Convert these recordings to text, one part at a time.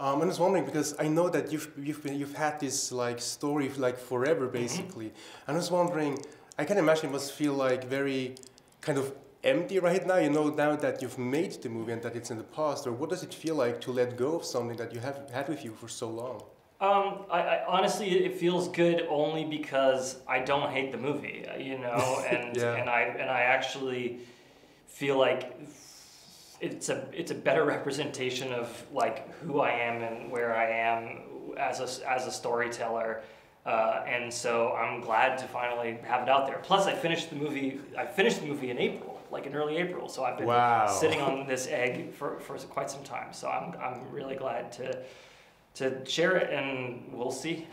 I was wondering because I know that you've had this like story like forever basically. I was wondering, I can imagine it must feel like very kind of empty right now. You know, now that you've made the movie and that it's in the past, or what does it feel like to let go of something that you have had with you for so long? I honestly, it feels good only because I don't hate the movie, you know, and Yeah. and I actually feel like it's a better representation of like who I am and where I am as a storyteller, and so I'm glad to finally have it out there. Plus, I finished the movie. I finished the movie in April, like in early April. So I've been sitting on this egg for quite some time. So I'm really glad to share it, and we'll see.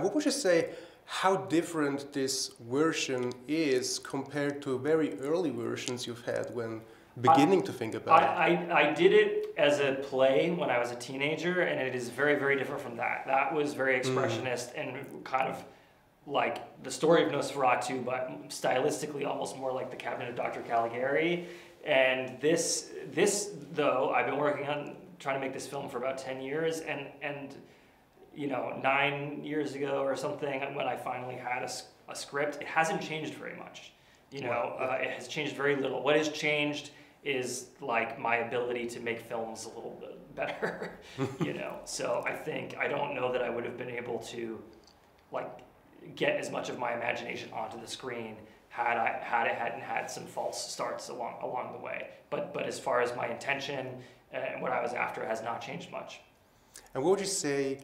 What would you say? How different this version is compared to very early versions you've had when beginning to think about it? I did it as a play when I was a teenager, and it is very, very different from that. That was very expressionist and kind of like the story of Nosferatu, but stylistically almost more like the Cabinet of Dr. Caligari. And this though, I've been working on trying to make this film for about 10 years, and you know, 9 years ago or something, when I finally had a script, it hasn't changed very much. You know, it has changed very little. What has changed is like my ability to make films a little bit better, you know. So I don't know that I would have been able to like get as much of my imagination onto the screen had it hadn't had some false starts along the way. But as far as my intention and what I was after has not changed much. And what would you say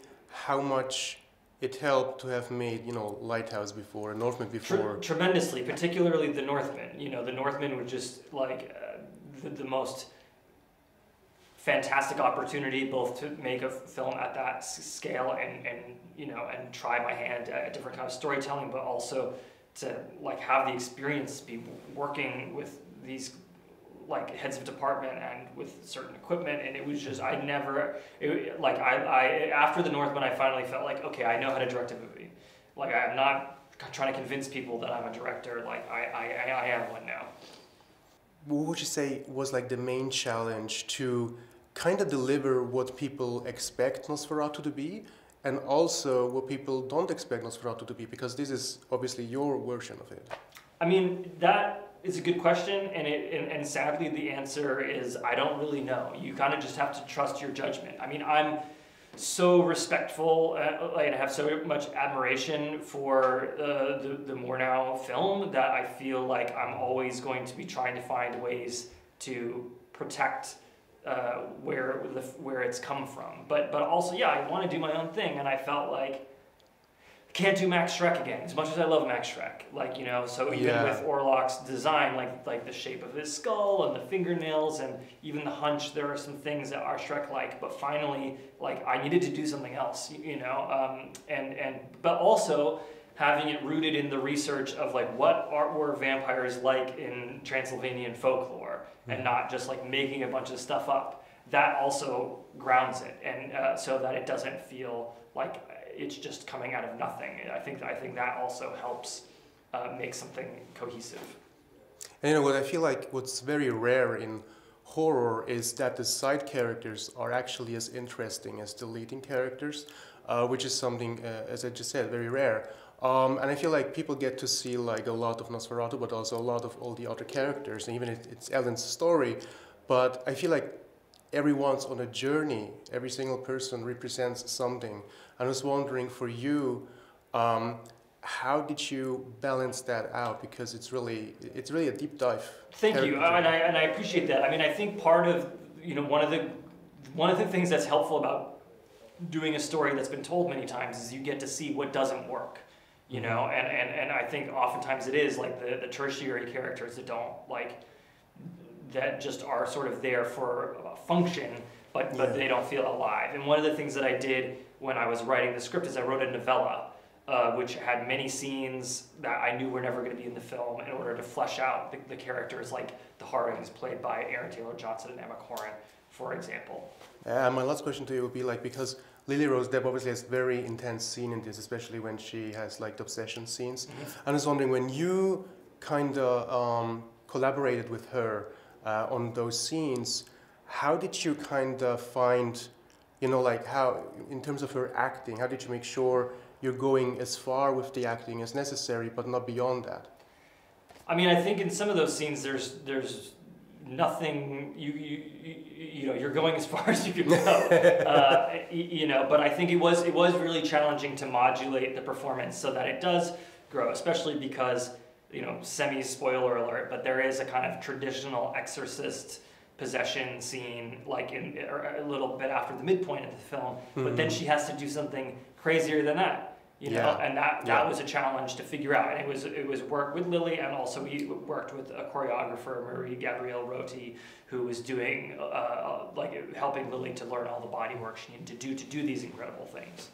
how much it helped to have made, you know, Lighthouse before, Northman before? Tremendously, particularly the Northman. You know, the Northman was just like the most fantastic opportunity, both to make a film at that scale and you know, and try my hand at a different kind of storytelling, but also to like have the experience be working with these like heads of department and with certain equipment, and it was just after the Northman I finally felt like, okay, I know how to direct a movie. Like I'm not trying to convince people that I'm a director. Like I am one now. What would you say was like the main challenge to kind of deliver what people expect Nosferatu to be, and also what people don't expect Nosferatu to be, because this is obviously your version of it? I mean, that is a good question, and sadly the answer is I don't really know. You kind of just have to trust your judgment. I mean, I'm so respectful and have so much admiration for the Murnau film that I feel like I'm always going to be trying to find ways to protect where it's come from. But also, yeah, I want to do my own thing, and I felt like I can't do Max Schreck again, as much as I love Max Schreck. Like, you know, so even with Orlok's design, like the shape of his skull and the fingernails and even the hunch, there are some things that are Schreck-like. But finally, like, I needed to do something else, you know, but also having it rooted in the research of like what were vampires like in Transylvanian folklore, and not just like making a bunch of stuff up. That also grounds it, and so that it doesn't feel like it's just coming out of nothing. I think that also helps make something cohesive. And you know what I feel like what's very rare in horror is that the side characters are actually as interesting as the leading characters, which is something, as I just said, very rare. And I feel like people get to see like a lot of Nosferatu, but also a lot of all the other characters, and even it's Ellen's story. But I feel like everyone's on a journey. Every single person represents something. I was wondering for you, how did you balance that out? Because it's really a deep dive. Thank you, and I appreciate that. I mean, I think part of, you know, one of the things that's helpful about doing a story that's been told many times is you get to see what doesn't work. You know, and I think oftentimes it is like the tertiary characters that don't that just are sort of there for a function, but they don't feel alive. And one of the things that I did when I was writing the script is I wrote a novella, which had many scenes that I knew were never going to be in the film in order to flesh out the characters, like the Harwings played by Aaron Taylor Johnson and Emma Corrin, for example. My last question to you would be like, because Lily-Rose Depp obviously has very intense scene in this, especially when she has like the obsession scenes. I was wondering, when you kind of collaborated with her on those scenes, how did you kind of find, you know, like how, in terms of her acting, how did you make sure you're going as far with the acting as necessary, but not beyond that? I mean, I think in some of those scenes, there's nothing, you know, you're going as far as you can go, you know, but I think it was really challenging to modulate the performance so that it does grow, especially because, you know, semi-spoiler alert, but there is a kind of traditional exorcist possession scene, like a little bit after the midpoint of the film, but then she has to do something crazier than that. You know, and that was a challenge to figure out, and it was work with Lily, and also we worked with a choreographer, Marie Gabrielle Roti, who was doing like helping Lily to learn all the body work she needed to do these incredible things.